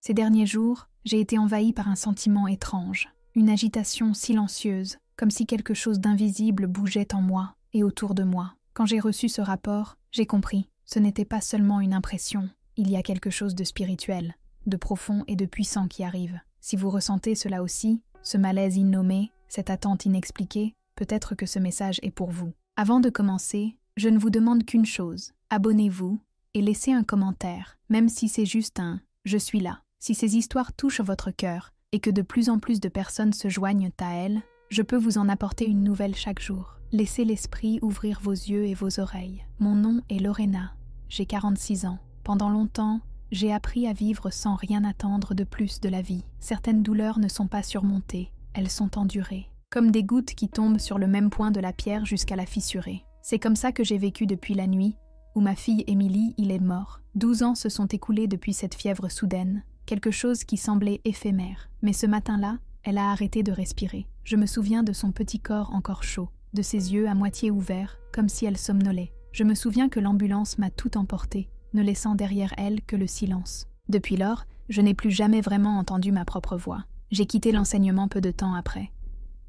Ces derniers jours, j'ai été envahie par un sentiment étrange, une agitation silencieuse, comme si quelque chose d'invisible bougeait en moi et autour de moi. Quand j'ai reçu ce rapport, j'ai compris, ce n'était pas seulement une impression, il y a quelque chose de spirituel, de profond et de puissant qui arrive. Si vous ressentez cela aussi, ce malaise innommé, cette attente inexpliquée, peut-être que ce message est pour vous. Avant de commencer, je ne vous demande qu'une chose, abonnez-vous et laissez un commentaire, même si c'est juste un « je suis là ». Si ces histoires touchent votre cœur et que de plus en plus de personnes se joignent à elles, je peux vous en apporter une nouvelle chaque jour. Laissez l'esprit ouvrir vos yeux et vos oreilles. Mon nom est Lorena, j'ai 46 ans. Pendant longtemps, j'ai appris à vivre sans rien attendre de plus de la vie. Certaines douleurs ne sont pas surmontées, elles sont endurées, comme des gouttes qui tombent sur le même point de la pierre jusqu'à la fissurer. C'est comme ça que j'ai vécu depuis la nuit, où ma fille Émilie, il est mort. 12 ans se sont écoulés depuis cette fièvre soudaine, quelque chose qui semblait éphémère. Mais ce matin-là, elle a arrêté de respirer. Je me souviens de son petit corps encore chaud, de ses yeux à moitié ouverts, comme si elle somnolait. Je me souviens que l'ambulance m'a tout emporté, ne laissant derrière elle que le silence. Depuis lors, je n'ai plus jamais vraiment entendu ma propre voix. J'ai quitté l'enseignement peu de temps après.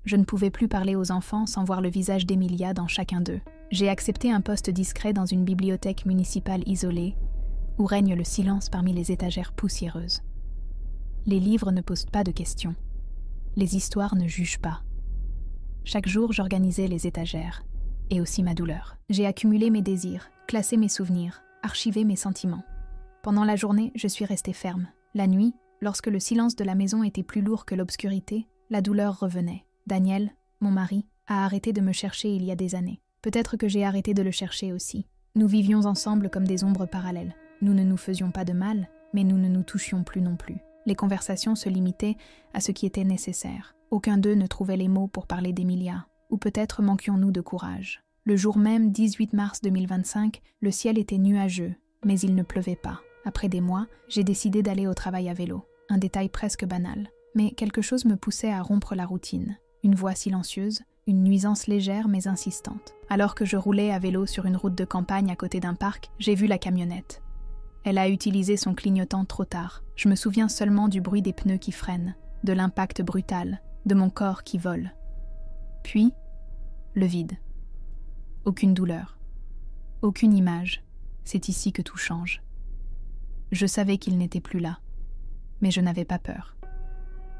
Je ne pouvais plus parler aux enfants sans voir le visage d'Emilia dans chacun d'eux. J'ai accepté un poste discret dans une bibliothèque municipale isolée, où règne le silence parmi les étagères poussiéreuses. Les livres ne posent pas de questions. Les histoires ne jugent pas. Chaque jour, j'organisais les étagères, et aussi ma douleur. J'ai accumulé mes désirs, classé mes souvenirs, archivé mes sentiments. Pendant la journée, je suis restée ferme. La nuit, lorsque le silence de la maison était plus lourd que l'obscurité, la douleur revenait. Daniel, mon mari, a arrêté de me chercher il y a des années. Peut-être que j'ai arrêté de le chercher aussi. Nous vivions ensemble comme des ombres parallèles. Nous ne nous faisions pas de mal, mais nous ne nous touchions plus non plus. Les conversations se limitaient à ce qui était nécessaire. Aucun d'eux ne trouvait les mots pour parler d'Emilia. Ou peut-être manquions-nous de courage. Le jour même, 18 mars 2025, le ciel était nuageux, mais il ne pleuvait pas. Après des mois, j'ai décidé d'aller au travail à vélo. Un détail presque banal. Mais quelque chose me poussait à rompre la routine. Une voix silencieuse, une nuisance légère mais insistante. Alors que je roulais à vélo sur une route de campagne à côté d'un parc, j'ai vu la camionnette. Elle a utilisé son clignotant trop tard. Je me souviens seulement du bruit des pneus qui freinent, de l'impact brutal, de mon corps qui vole. Puis, le vide. Aucune douleur. Aucune image. C'est ici que tout change. Je savais qu'il n'était plus là, mais je n'avais pas peur.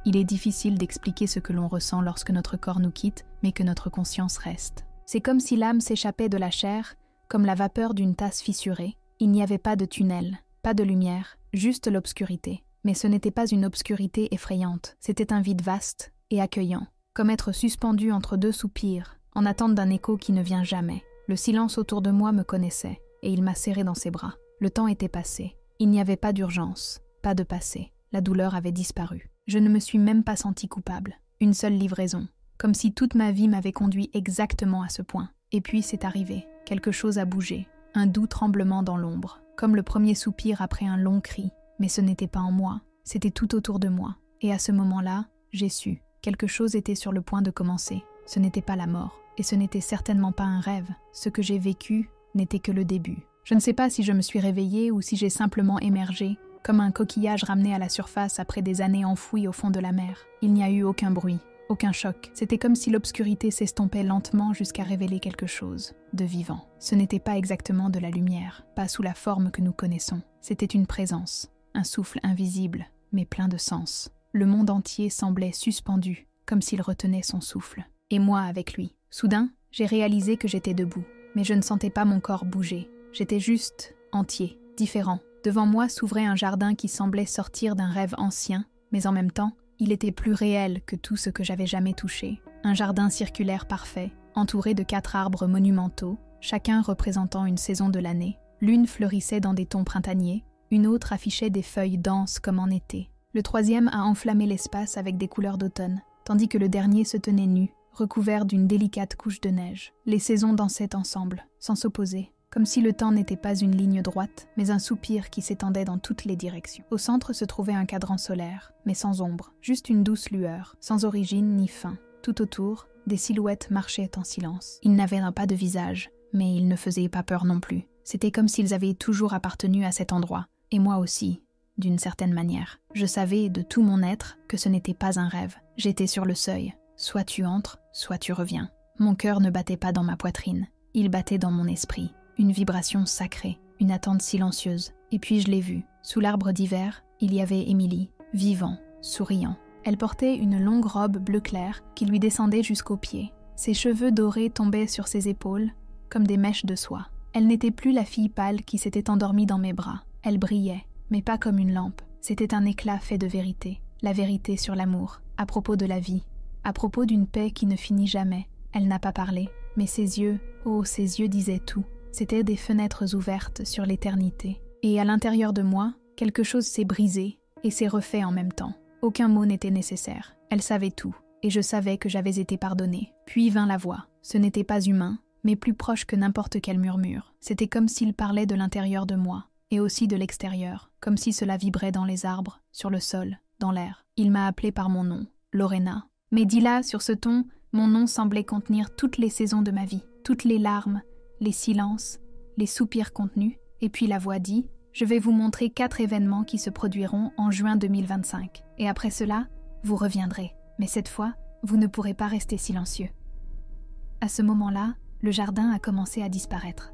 Il est difficile d'expliquer ce que l'on ressent lorsque notre corps nous quitte, mais que notre conscience reste. C'est comme si l'âme s'échappait de la chair, comme la vapeur d'une tasse fissurée. Il n'y avait pas de tunnel, pas de lumière, juste l'obscurité. Mais ce n'était pas une obscurité effrayante, c'était un vide vaste et accueillant, comme être suspendu entre deux soupirs, en attente d'un écho qui ne vient jamais. Le silence autour de moi me connaissait, et il m'a serré dans ses bras. Le temps était passé. Il n'y avait pas d'urgence, pas de passé. La douleur avait disparu. Je ne me suis même pas sentie coupable. Une seule livraison, comme si toute ma vie m'avait conduit exactement à ce point. Et puis c'est arrivé. Quelque chose a bougé. Un doux tremblement dans l'ombre, comme le premier soupir après un long cri. Mais ce n'était pas en moi, c'était tout autour de moi. Et à ce moment-là, j'ai su. Quelque chose était sur le point de commencer. Ce n'était pas la mort. Et ce n'était certainement pas un rêve. Ce que j'ai vécu n'était que le début. Je ne sais pas si je me suis réveillée ou si j'ai simplement émergé, comme un coquillage ramené à la surface après des années enfouies au fond de la mer. Il n'y a eu aucun bruit, aucun choc. C'était comme si l'obscurité s'estompait lentement jusqu'à révéler quelque chose de vivant. Ce n'était pas exactement de la lumière, pas sous la forme que nous connaissons. C'était une présence, un souffle invisible, mais plein de sens. Le monde entier semblait suspendu, comme s'il retenait son souffle. Et moi avec lui. Soudain, j'ai réalisé que j'étais debout, mais je ne sentais pas mon corps bouger. J'étais juste entier, différent. Devant moi s'ouvrait un jardin qui semblait sortir d'un rêve ancien, mais en même temps, il était plus réel que tout ce que j'avais jamais touché. Un jardin circulaire parfait, entouré de 4 arbres monumentaux, chacun représentant une saison de l'année. L'une fleurissait dans des tons printaniers, une autre affichait des feuilles denses comme en été. Le troisième a enflammé l'espace avec des couleurs d'automne, tandis que le dernier se tenait nu, recouvert d'une délicate couche de neige. Les saisons dansaient ensemble, sans s'opposer. Comme si le temps n'était pas une ligne droite, mais un soupir qui s'étendait dans toutes les directions. Au centre se trouvait un cadran solaire, mais sans ombre, juste une douce lueur, sans origine ni fin. Tout autour, des silhouettes marchaient en silence. Ils n'avaient pas de visage, mais ils ne faisaient pas peur non plus. C'était comme s'ils avaient toujours appartenu à cet endroit, et moi aussi, d'une certaine manière. Je savais de tout mon être que ce n'était pas un rêve. J'étais sur le seuil. Soit tu entres, soit tu reviens. Mon cœur ne battait pas dans ma poitrine. Il battait dans mon esprit. Une vibration sacrée, une attente silencieuse. Et puis je l'ai vue. Sous l'arbre d'hiver, il y avait Émilie, vivant, souriant. Elle portait une longue robe bleu clair qui lui descendait jusqu'aux pieds. Ses cheveux dorés tombaient sur ses épaules comme des mèches de soie. Elle n'était plus la fille pâle qui s'était endormie dans mes bras. Elle brillait, mais pas comme une lampe. C'était un éclat fait de vérité. La vérité sur l'amour, à propos de la vie, à propos d'une paix qui ne finit jamais. Elle n'a pas parlé, mais ses yeux, oh, ses yeux disaient tout. C'étaient des fenêtres ouvertes sur l'éternité. Et à l'intérieur de moi, quelque chose s'est brisé et s'est refait en même temps. Aucun mot n'était nécessaire. Elle savait tout, et je savais que j'avais été pardonnée. Puis vint la voix. Ce n'était pas humain, mais plus proche que n'importe quel murmure. C'était comme s'il parlait de l'intérieur de moi, et aussi de l'extérieur, comme si cela vibrait dans les arbres, sur le sol, dans l'air. Il m'a appelée par mon nom, Lorena. Mais dit là, sur ce ton, mon nom semblait contenir toutes les saisons de ma vie, toutes les larmes, les silences, les soupirs contenus, et puis la voix dit « Je vais vous montrer 4 événements qui se produiront en juin 2025, et après cela, vous reviendrez. Mais cette fois, vous ne pourrez pas rester silencieux. » À ce moment-là, le jardin a commencé à disparaître.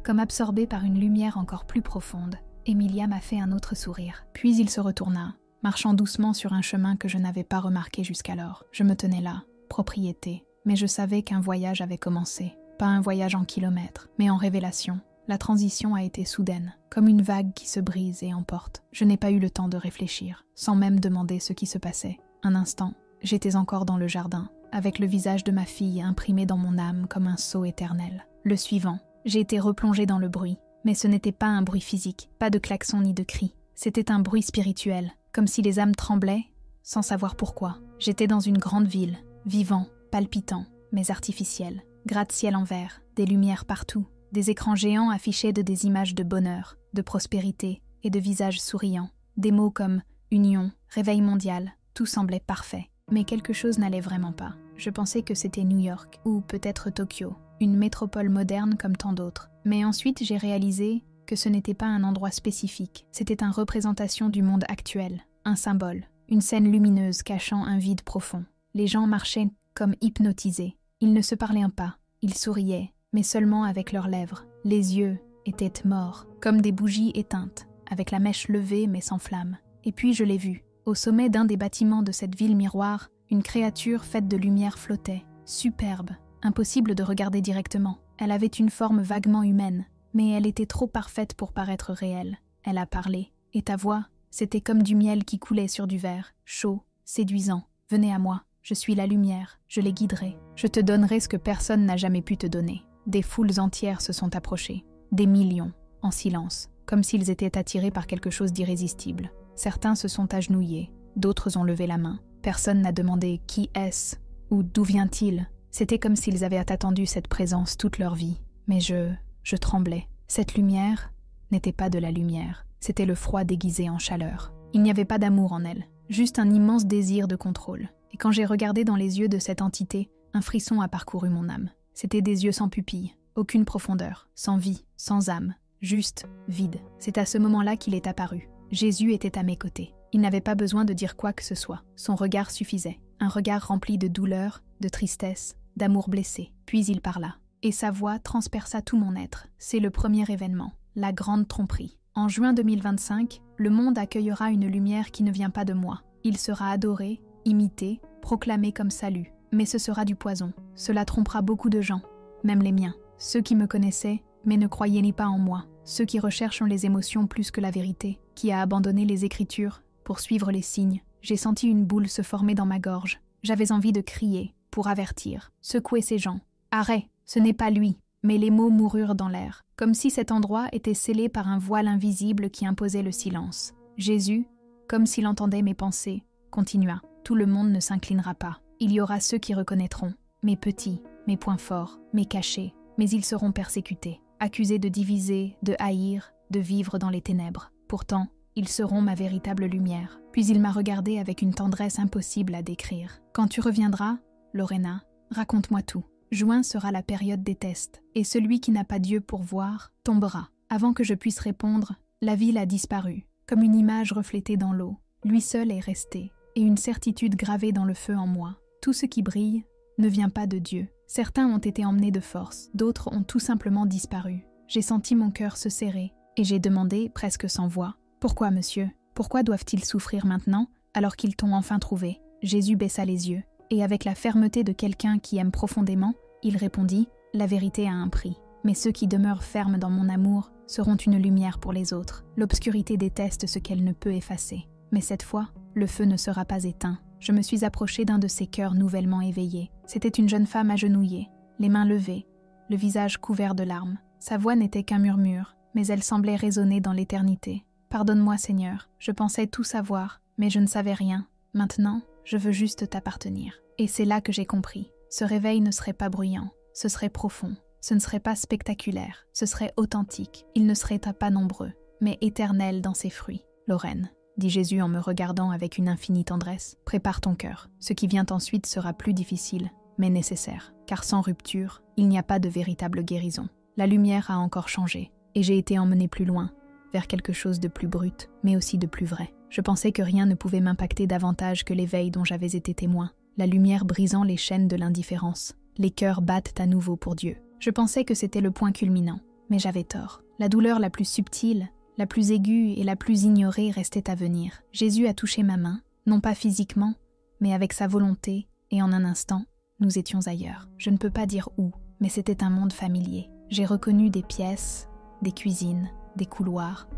Comme absorbé par une lumière encore plus profonde, Emilia m'a fait un autre sourire. Puis il se retourna, marchant doucement sur un chemin que je n'avais pas remarqué jusqu'alors. Je me tenais là, propriété, mais je savais qu'un voyage avait commencé. Pas un voyage en kilomètres, mais en révélation. La transition a été soudaine, comme une vague qui se brise et emporte. Je n'ai pas eu le temps de réfléchir, sans même demander ce qui se passait. Un instant, j'étais encore dans le jardin, avec le visage de ma fille imprimé dans mon âme comme un sceau éternel. Le suivant, j'ai été replongée dans le bruit, mais ce n'était pas un bruit physique, pas de klaxon ni de cris. C'était un bruit spirituel, comme si les âmes tremblaient, sans savoir pourquoi. J'étais dans une grande ville, vivant, palpitant, mais artificiel. Gratte-ciel en verre, des lumières partout, des écrans géants affichés de des images de bonheur, de prospérité et de visages souriants. Des mots comme union, réveil mondial, tout semblait parfait. Mais quelque chose n'allait vraiment pas. Je pensais que c'était New York, ou peut-être Tokyo, une métropole moderne comme tant d'autres. Mais ensuite j'ai réalisé que ce n'était pas un endroit spécifique, c'était une représentation du monde actuel, un symbole, une scène lumineuse cachant un vide profond. Les gens marchaient comme hypnotisés. Ils ne se parlaient pas, ils souriaient, mais seulement avec leurs lèvres. Les yeux étaient morts, comme des bougies éteintes, avec la mèche levée mais sans flamme. Et puis je l'ai vue. Au sommet d'un des bâtiments de cette ville miroir, une créature faite de lumière flottait, superbe, impossible de regarder directement. Elle avait une forme vaguement humaine, mais elle était trop parfaite pour paraître réelle. Elle a parlé, et ta voix, c'était comme du miel qui coulait sur du verre, chaud, séduisant. Venez à moi, je suis la lumière, je les guiderai. Je te donnerai ce que personne n'a jamais pu te donner. Des foules entières se sont approchées, des millions, en silence, comme s'ils étaient attirés par quelque chose d'irrésistible. Certains se sont agenouillés, d'autres ont levé la main. Personne n'a demandé « Qui est-ce » ou « D'où vient-il » C'était comme s'ils avaient attendu cette présence toute leur vie. Mais je tremblais. Cette lumière n'était pas de la lumière. C'était le froid déguisé en chaleur. Il n'y avait pas d'amour en elle, juste un immense désir de contrôle. Et quand j'ai regardé dans les yeux de cette entité, un frisson a parcouru mon âme. C'était des yeux sans pupille, aucune profondeur, sans vie, sans âme, juste vide. C'est à ce moment-là qu'il est apparu. Jésus était à mes côtés. Il n'avait pas besoin de dire quoi que ce soit. Son regard suffisait. Un regard rempli de douleur, de tristesse, d'amour blessé. Puis il parla. Et sa voix transperça tout mon être. C'est le premier événement, la grande tromperie. En juin 2025, le monde accueillera une lumière qui ne vient pas de moi. Il sera adoré, imité, proclamé comme salut. Mais ce sera du poison. Cela trompera beaucoup de gens, même les miens. Ceux qui me connaissaient, mais ne croyaient ni pas en moi. Ceux qui recherchent les émotions plus que la vérité. Qui a abandonné les Écritures pour suivre les signes. J'ai senti une boule se former dans ma gorge. J'avais envie de crier, pour avertir, secouer ces gens. Arrête, ce n'est pas lui. Mais les mots moururent dans l'air, comme si cet endroit était scellé par un voile invisible qui imposait le silence. Jésus, comme s'il entendait mes pensées, continua. Tout le monde ne s'inclinera pas. Il y aura ceux qui reconnaîtront, mes petits, mes points forts, mes cachets, mais ils seront persécutés, accusés de diviser, de haïr, de vivre dans les ténèbres. Pourtant, ils seront ma véritable lumière. Puis il m'a regardée avec une tendresse impossible à décrire. Quand tu reviendras, Lorena, raconte-moi tout. Juin sera la période des tests, et celui qui n'a pas Dieu pour voir tombera. Avant que je puisse répondre, la ville a disparu. comme une image reflétée dans l'eau. Lui seul est resté, et une certitude gravée dans le feu en moi. Tout ce qui brille ne vient pas de Dieu. Certains ont été emmenés de force, d'autres ont tout simplement disparu. J'ai senti mon cœur se serrer, et j'ai demandé, presque sans voix, « Pourquoi, monsieur? Pourquoi doivent-ils souffrir maintenant, alors qu'ils t'ont enfin trouvé ?» Jésus baissa les yeux, et avec la fermeté de quelqu'un qui aime profondément, il répondit, « La vérité a un prix, mais ceux qui demeurent fermes dans mon amour seront une lumière pour les autres. L'obscurité déteste ce qu'elle ne peut effacer. Mais cette fois, le feu ne sera pas éteint. » Je me suis approchée d'un de ces cœurs nouvellement éveillés. C'était une jeune femme agenouillée, les mains levées, le visage couvert de larmes. Sa voix n'était qu'un murmure, mais elle semblait résonner dans l'éternité. « Pardonne-moi, Seigneur, je pensais tout savoir, mais je ne savais rien. Maintenant, je veux juste t'appartenir. » Et c'est là que j'ai compris. Ce réveil ne serait pas bruyant, ce serait profond. Ce ne serait pas spectaculaire, ce serait authentique. Il ne serait pas nombreux, mais éternel dans ses fruits. « Lorraine, » dit Jésus en me regardant avec une infinie tendresse, « prépare ton cœur. Ce qui vient ensuite sera plus difficile, mais nécessaire, car sans rupture, il n'y a pas de véritable guérison. » La lumière a encore changé, et j'ai été emmenée plus loin, vers quelque chose de plus brut, mais aussi de plus vrai. Je pensais que rien ne pouvait m'impacter davantage que l'éveil dont j'avais été témoin, la lumière brisant les chaînes de l'indifférence. Les cœurs battent à nouveau pour Dieu. Je pensais que c'était le point culminant, mais j'avais tort. La douleur la plus subtile, la plus aiguë et la plus ignorée restait à venir. Jésus a touché ma main, non pas physiquement, mais avec sa volonté, et en un instant, nous étions ailleurs. Je ne peux pas dire où, mais c'était un monde familier. J'ai reconnu des pièces, des cuisines, des couloirs,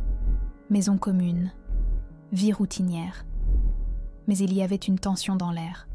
maisons communes, vie routinière. Mais il y avait une tension dans l'air,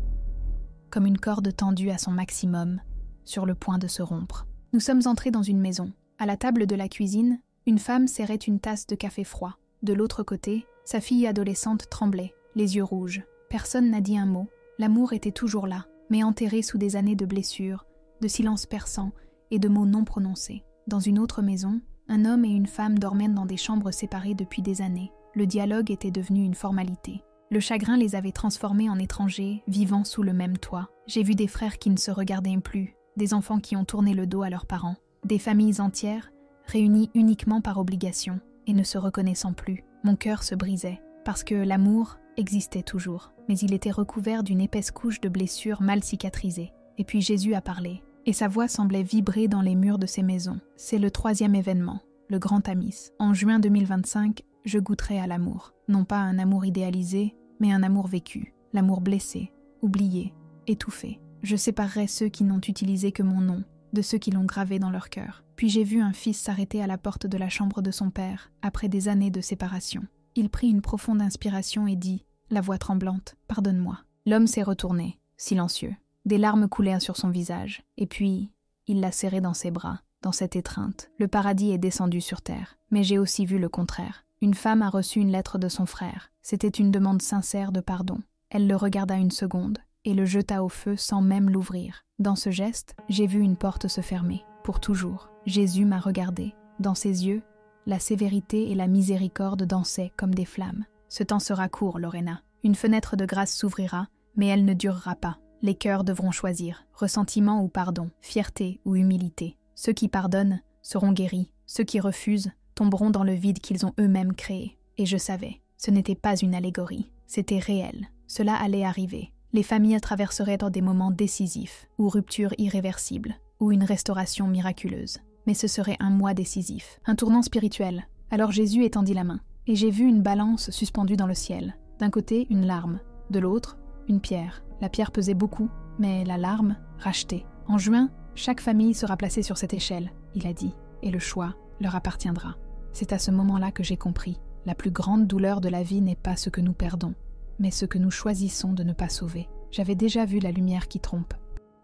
comme une corde tendue à son maximum, sur le point de se rompre. Nous sommes entrés dans une maison. À la table de la cuisine, une femme serrait une tasse de café froid. De l'autre côté, sa fille adolescente tremblait, les yeux rouges. Personne n'a dit un mot. L'amour était toujours là, mais enterré sous des années de blessures, de silence perçant et de mots non prononcés. Dans une autre maison, un homme et une femme dormaient dans des chambres séparées depuis des années. Le dialogue était devenu une formalité. Le chagrin les avait transformés en étrangers, vivant sous le même toit. J'ai vu des frères qui ne se regardaient plus, des enfants qui ont tourné le dos à leurs parents, des familles entières, réunies uniquement par obligation et ne se reconnaissant plus. Mon cœur se brisait, parce que l'amour existait toujours, mais il était recouvert d'une épaisse couche de blessures mal cicatrisées. Et puis Jésus a parlé, et sa voix semblait vibrer dans les murs de ces maisons. C'est le 3e événement, le Grand Tamis. En juin 2025, je goûterai à l'amour. Non pas un amour idéalisé, mais un amour vécu, l'amour blessé, oublié, étouffé. Je séparerai ceux qui n'ont utilisé que mon nom, de ceux qui l'ont gravé dans leur cœur. Puis j'ai vu un fils s'arrêter à la porte de la chambre de son père, après des années de séparation. Il prit une profonde inspiration et dit, la voix tremblante, « Pardonne-moi ». L'homme s'est retourné, silencieux. Des larmes coulèrent sur son visage, et puis, il l'a serré dans ses bras, dans cette étreinte. Le paradis est descendu sur terre, mais j'ai aussi vu le contraire. Une femme a reçu une lettre de son frère. C'était une demande sincère de pardon. Elle le regarda une seconde, et le jeta au feu sans même l'ouvrir. Dans ce geste, j'ai vu une porte se fermer, pour toujours. Jésus m'a regardé. Dans ses yeux, la sévérité et la miséricorde dansaient comme des flammes. Ce temps sera court, Lorena. Une fenêtre de grâce s'ouvrira, mais elle ne durera pas. Les cœurs devront choisir, ressentiment ou pardon, fierté ou humilité. Ceux qui pardonnent seront guéris, ceux qui refusent tomberont dans le vide qu'ils ont eux-mêmes créé. Et je savais, ce n'était pas une allégorie, c'était réel. Cela allait arriver. Les familles traverseraient dans des moments décisifs, ou rupture irréversible, ou une restauration miraculeuse. Mais ce serait un mois décisif, un tournant spirituel. Alors Jésus étendit la main, et j'ai vu une balance suspendue dans le ciel. D'un côté, une larme, de l'autre, une pierre. La pierre pesait beaucoup, mais la larme, rachetée. En juin, chaque famille sera placée sur cette échelle, il a dit, et le choix leur appartiendra. C'est à ce moment-là que j'ai compris. La plus grande douleur de la vie n'est pas ce que nous perdons, mais ce que nous choisissons de ne pas sauver. J'avais déjà vu la lumière qui trompe.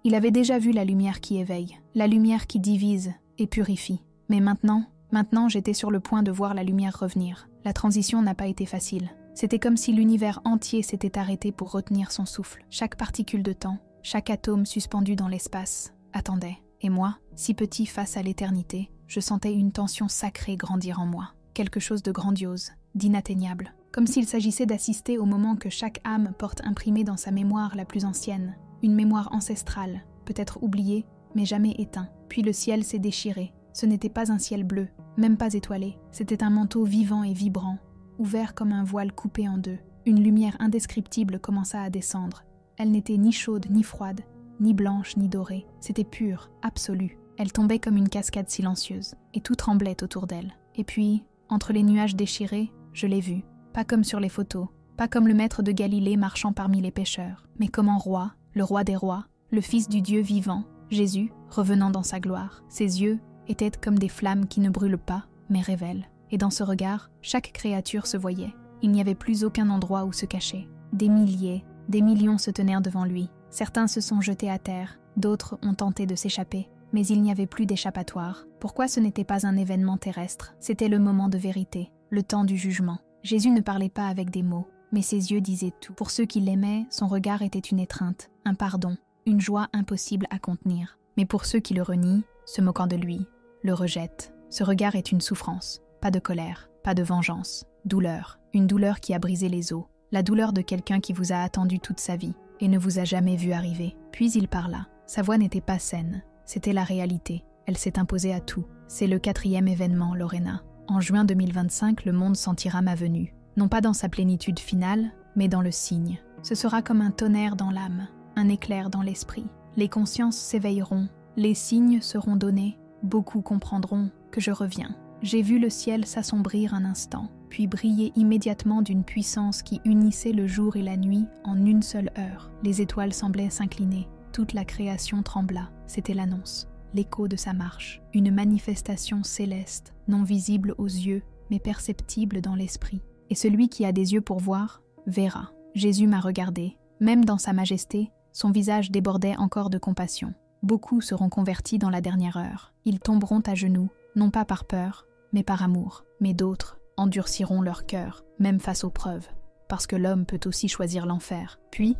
Il avait déjà vu la lumière qui éveille, la lumière qui divise et purifie. Mais maintenant j'étais sur le point de voir la lumière revenir. La transition n'a pas été facile. C'était comme si l'univers entier s'était arrêté pour retenir son souffle. Chaque particule de temps, chaque atome suspendu dans l'espace, attendait. Et moi, si petit face à l'éternité, je sentais une tension sacrée grandir en moi. Quelque chose de grandiose, d'inatteignable. Comme s'il s'agissait d'assister au moment que chaque âme porte imprimé dans sa mémoire la plus ancienne. Une mémoire ancestrale, peut-être oubliée, mais jamais éteinte. Puis le ciel s'est déchiré. Ce n'était pas un ciel bleu, même pas étoilé. C'était un manteau vivant et vibrant, ouvert comme un voile coupé en deux. Une lumière indescriptible commença à descendre. Elle n'était ni chaude ni froide, ni blanche ni dorée. C'était pur, absolu. Elle tombait comme une cascade silencieuse, et tout tremblait autour d'elle. Et puis, entre les nuages déchirés, je l'ai vue. Pas comme sur les photos, pas comme le maître de Galilée marchant parmi les pêcheurs, mais comme en roi, le roi des rois, le fils du Dieu vivant, Jésus, revenant dans sa gloire. Ses yeux étaient comme des flammes qui ne brûlent pas, mais révèlent. Et dans ce regard, chaque créature se voyait. Il n'y avait plus aucun endroit où se cacher. Des milliers, des millions se tenèrent devant lui. Certains se sont jetés à terre, d'autres ont tenté de s'échapper. Mais il n'y avait plus d'échappatoire. Pourquoi ce n'était pas un événement terrestre? C'était le moment de vérité, le temps du jugement. Jésus ne parlait pas avec des mots, mais ses yeux disaient tout. Pour ceux qui l'aimaient, son regard était une étreinte, un pardon, une joie impossible à contenir. Mais pour ceux qui le renient, se moquant de lui, le rejettent, ce regard est une souffrance. Pas de colère, pas de vengeance, douleur, une douleur qui a brisé les os, la douleur de quelqu'un qui vous a attendu toute sa vie et ne vous a jamais vu arriver. Puis il parla. Sa voix n'était pas saine, c'était la réalité. Elle s'est imposée à tout. C'est le 4e événement, Lorena. En juin 2025, le monde sentira ma venue. Non pas dans sa plénitude finale, mais dans le signe. Ce sera comme un tonnerre dans l'âme, un éclair dans l'esprit. Les consciences s'éveilleront, les signes seront donnés, beaucoup comprendront que je reviens. J'ai vu le ciel s'assombrir un instant, puis briller immédiatement d'une puissance qui unissait le jour et la nuit en une seule heure. Les étoiles semblaient s'incliner, toute la création trembla. C'était l'annonce, l'écho de sa marche, une manifestation céleste, non visible aux yeux, mais perceptible dans l'esprit. Et celui qui a des yeux pour voir, verra. Jésus m'a regardé. Même dans sa majesté, son visage débordait encore de compassion. Beaucoup seront convertis dans la dernière heure. Ils tomberont à genoux, non pas par peur, mais par amour. Mais d'autres endurciront leur cœur, même face aux preuves, parce que l'homme peut aussi choisir l'enfer. Puis,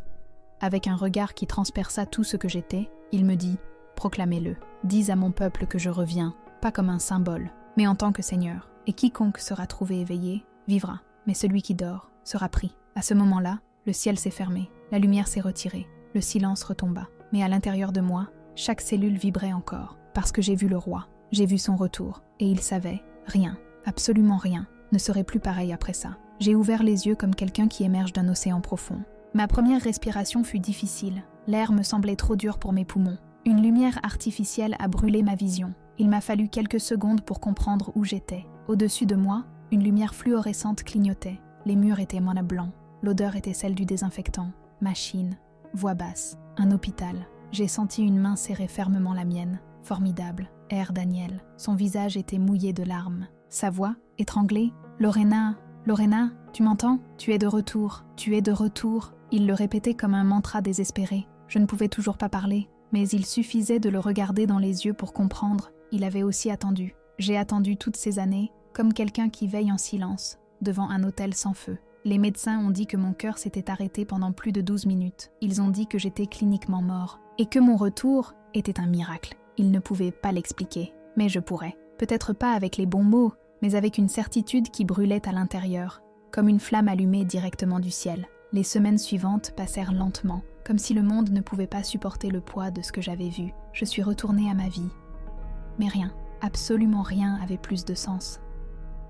avec un regard qui transperça tout ce que j'étais, il me dit « Proclamez-le, dis à mon peuple que je reviens, pas comme un symbole, mais en tant que Seigneur. Et quiconque sera trouvé éveillé, vivra, mais celui qui dort sera pris. » À ce moment-là, le ciel s'est fermé, la lumière s'est retirée, le silence retomba. Mais à l'intérieur de moi, chaque cellule vibrait encore, parce que j'ai vu le roi, j'ai vu son retour, et il savait, rien, absolument rien, ne serait plus pareil après ça. J'ai ouvert les yeux comme quelqu'un qui émerge d'un océan profond. Ma première respiration fut difficile, l'air me semblait trop dur pour mes poumons. Une lumière artificielle a brûlé ma vision. Il m'a fallu quelques secondes pour comprendre où j'étais. Au-dessus de moi, une lumière fluorescente clignotait. Les murs étaient mana blancs, l'odeur était celle du désinfectant. Machine, voix basse, un hôpital. J'ai senti une main serrer fermement la mienne. Formidable, Air Daniel. Son visage était mouillé de larmes. Sa voix, étranglée, « Lorena, Lorena, tu m'entends? Tu es de retour, tu es de retour. » Il le répétait comme un mantra désespéré. Je ne pouvais toujours pas parler, mais il suffisait de le regarder dans les yeux pour comprendre. Il avait aussi attendu. J'ai attendu toutes ces années, comme quelqu'un qui veille en silence, devant un autel sans feu. Les médecins ont dit que mon cœur s'était arrêté pendant plus de 12 minutes. Ils ont dit que j'étais cliniquement mort, et que mon retour était un miracle. Ils ne pouvaient pas l'expliquer, mais je pourrais. Peut-être pas avec les bons mots, mais avec une certitude qui brûlait à l'intérieur, comme une flamme allumée directement du ciel. Les semaines suivantes passèrent lentement, comme si le monde ne pouvait pas supporter le poids de ce que j'avais vu. Je suis retournée à ma vie. Mais rien, absolument rien avait plus de sens.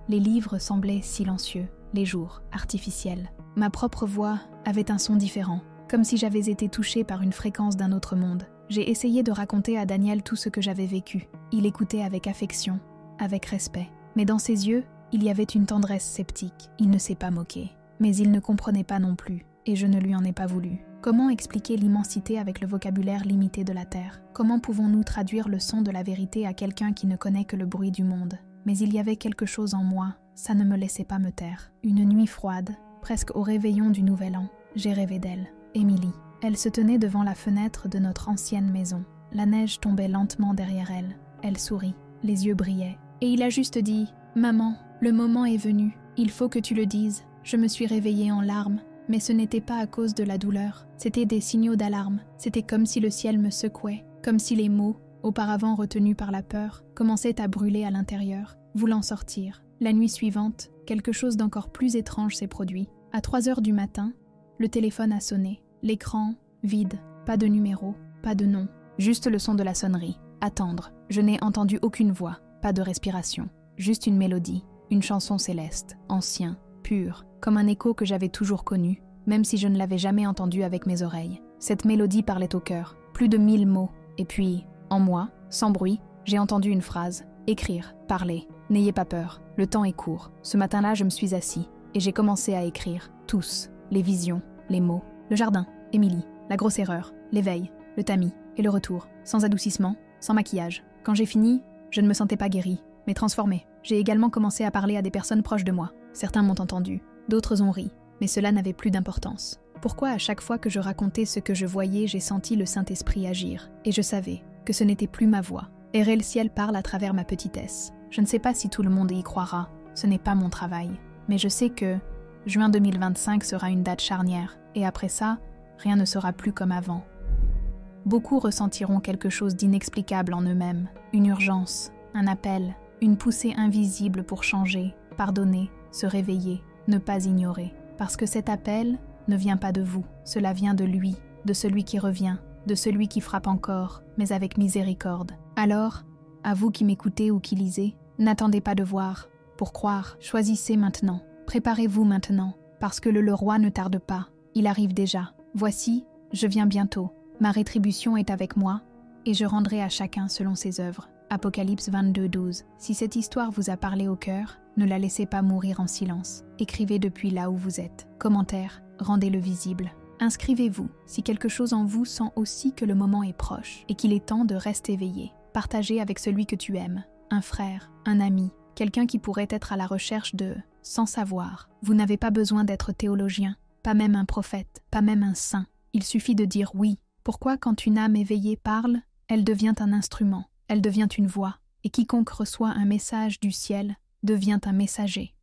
Les livres semblaient silencieux, les jours artificiels. Ma propre voix avait un son différent, comme si j'avais été touchée par une fréquence d'un autre monde. J'ai essayé de raconter à Daniel tout ce que j'avais vécu. Il écoutait avec affection, avec respect. Mais dans ses yeux, il y avait une tendresse sceptique. Il ne s'est pas moqué. Mais il ne comprenait pas non plus, et je ne lui en ai pas voulu. Comment expliquer l'immensité avec le vocabulaire limité de la Terre? Comment pouvons-nous traduire le son de la vérité à quelqu'un qui ne connaît que le bruit du monde? Mais il y avait quelque chose en moi, ça ne me laissait pas me taire. Une nuit froide, presque au réveillon du Nouvel An, j'ai rêvé d'elle, Émilie. Elle se tenait devant la fenêtre de notre ancienne maison. La neige tombait lentement derrière elle. Elle sourit, les yeux brillaient. Et il a juste dit « Maman, le moment est venu, il faut que tu le dises. » Je me suis réveillée en larmes, mais ce n'était pas à cause de la douleur. C'était des signaux d'alarme. C'était comme si le ciel me secouait, comme si les mots, auparavant retenus par la peur, commençaient à brûler à l'intérieur, voulant sortir. La nuit suivante, quelque chose d'encore plus étrange s'est produit. À 3h du matin, le téléphone a sonné. L'écran, vide, pas de numéro, pas de nom, juste le son de la sonnerie. Attendre. Je n'ai entendu aucune voix, pas de respiration, juste une mélodie, une chanson céleste, ancien, pure, comme un écho que j'avais toujours connu, même si je ne l'avais jamais entendu avec mes oreilles. Cette mélodie parlait au cœur, plus de 1000 mots. Et puis, en moi, sans bruit, j'ai entendu une phrase. Écrire, parler, n'ayez pas peur, le temps est court. Ce matin-là, je me suis assis, et j'ai commencé à écrire. Tous, les visions, les mots, le jardin, Émilie, la grosse erreur, l'éveil, le tamis et le retour, sans adoucissement, sans maquillage. Quand j'ai fini, je ne me sentais pas guérie, mais transformée. J'ai également commencé à parler à des personnes proches de moi. Certains m'ont entendu, d'autres ont ri, mais cela n'avait plus d'importance. Pourquoi à chaque fois que je racontais ce que je voyais, j'ai senti le Saint-Esprit agir, et je savais que ce n'était plus ma voix. Errer le ciel parle à travers ma petitesse. Je ne sais pas si tout le monde y croira, ce n'est pas mon travail, mais je sais que juin 2025 sera une date charnière, et après ça, rien ne sera plus comme avant. Beaucoup ressentiront quelque chose d'inexplicable en eux-mêmes, une urgence, un appel, une poussée invisible pour changer, pardonner, se réveiller, ne pas ignorer. Parce que cet appel ne vient pas de vous, cela vient de lui, de celui qui revient, de celui qui frappe encore, mais avec miséricorde. Alors, à vous qui m'écoutez ou qui lisez, n'attendez pas de voir. Pour croire, choisissez maintenant, préparez-vous maintenant, parce que le roi ne tarde pas, il arrive déjà. Voici, je viens bientôt, ma rétribution est avec moi, et je rendrai à chacun selon ses œuvres. Apocalypse 22:12. Si cette histoire vous a parlé au cœur, ne la laissez pas mourir en silence. Écrivez depuis là où vous êtes. Commentaire, rendez-le visible. Inscrivez-vous si quelque chose en vous sent aussi que le moment est proche et qu'il est temps de rester éveillé. Partagez avec celui que tu aimes, un frère, un ami, quelqu'un qui pourrait être à la recherche de « sans savoir ». Vous n'avez pas besoin d'être théologien, pas même un prophète, pas même un saint. Il suffit de dire oui. Pourquoi quand une âme éveillée parle, elle devient un instrument, elle devient une voix, et quiconque reçoit un message du ciel devient un messager.